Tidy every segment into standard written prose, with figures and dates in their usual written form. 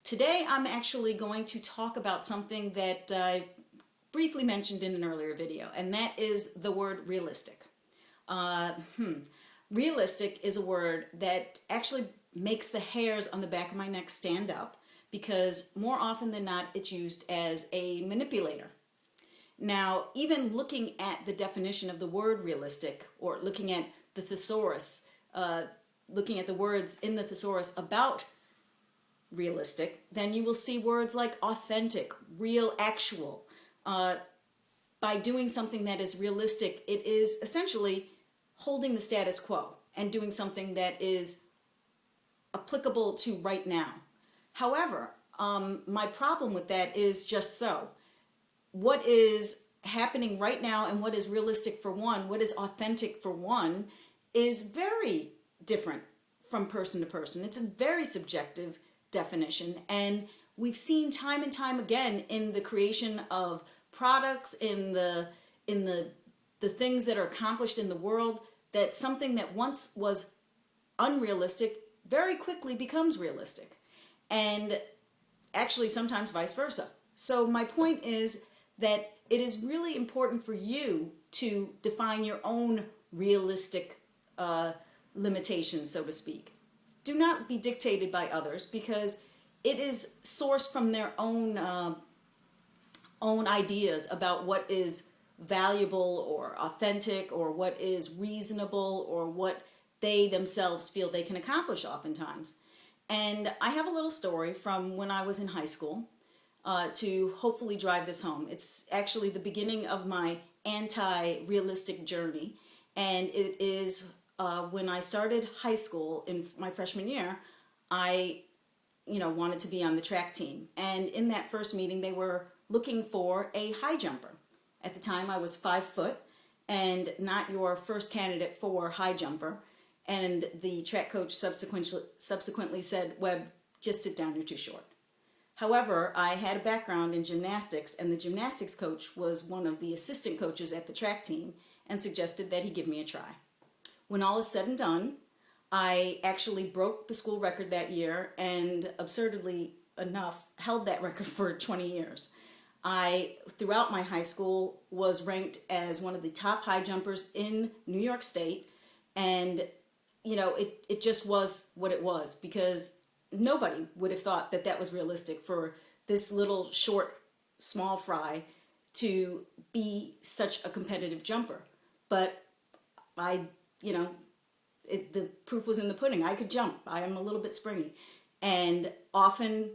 Today I'm actually going to talk about something that I briefly mentioned in an earlier video, and that is the word realistic. Uh, Realistic is a word that actually makes the hairs on the back of my neck stand up because more often than not it's used as a manipulator. Now, even looking at the definition of the word realistic, or looking at the thesaurus, looking at the words in the thesaurus about realistic, then you will see words like authentic, real, actual. By doing something that is realistic, it is essentially holding the status quo and doing something that is applicable to right now. However, my problem with that is just so. What is happening right now and what is realistic for one, what is authentic for one, is very different from person to person. It's a very subjective definition, and we've seen time and time again in the creation of products, in the things that are accomplished in the world, that something that once was unrealistic very quickly becomes realistic, and actually sometimes vice versa. So my point is that it is really important for you to define your own realistic limitations, so to speak. Do not be dictated by others, because it is sourced from their own ideas about what is valuable or authentic, or what is reasonable, or what they themselves feel they can accomplish oftentimes. And I have a little story from when I was in high school to hopefully drive this home. It's actually the beginning of my anti-realistic journey, and it is when I started high school in my freshman year. I wanted to be on the track team, and in that first meeting they were looking for a high jumper. At the time I was 5 foot and not your first candidate for high jumper, and the track coach subsequently said, "Webb, just sit down, you're too short." However, I had a background in gymnastics, and the gymnastics coach was one of the assistant coaches at the track team and suggested that he give me a try. When all is said and done, I actually broke the school record that year, and absurdly enough held that record for 20 years. I, throughout my high school, was ranked as one of the top high jumpers in New York State, and it just was what it was, because nobody would have thought that that was realistic for this little short small fry to be such a competitive jumper. But the proof was in the pudding. I could jump. I am a little bit springy, and often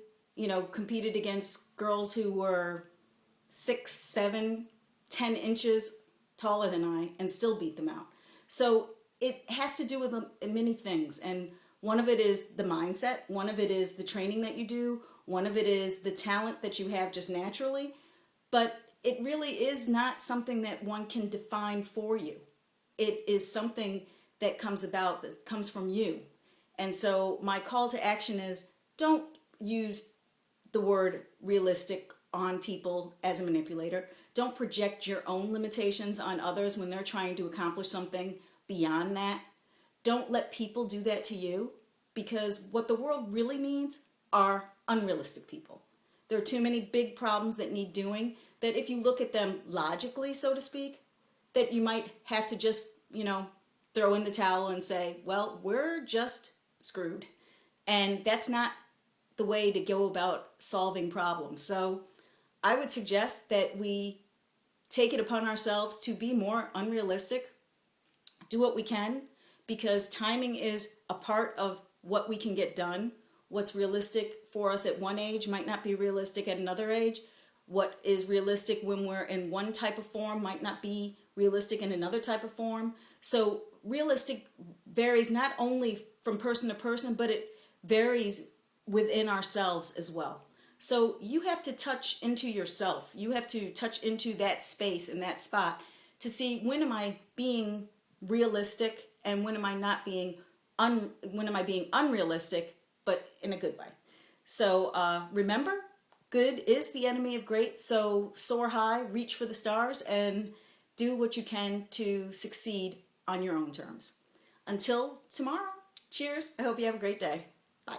competed against girls who were 6, 7, 10 inches taller than I, and still beat them out. So it has to do with many things, and one of it is the mindset, one of it is the training that you do, one of it is the talent that you have just naturally, but it really is not something that one can define for you. It is something that comes about, that comes from you. And so my call to action is, don't use the word realistic on people as a manipulator. Don't project your own limitations on others when they're trying to accomplish something beyond that. Don't let people do that to you, because what the world really needs are unrealistic people. There are too many big problems that need doing, that if you look at them logically, so to speak, that you might have to just, throw in the towel and say, well, we're just screwed. And that's not the way to go about solving problems. So I would suggest that we take it upon ourselves to be more unrealistic, do what we can, because timing is a part of what we can get done. What's realistic for us at one age might not be realistic at another age. What is realistic when we're in one type of form might not be realistic in another type of form. So realistic varies not only from person to person, but it varies within ourselves as well. So you have to touch into yourself. You have to touch into that space and that spot to see, when am I being realistic and when am I not being when am I being unrealistic, but in a good way. So remember, good is the enemy of great. So soar high, reach for the stars, and do what you can to succeed on your own terms. Until tomorrow, cheers. I hope you have a great day. Bye.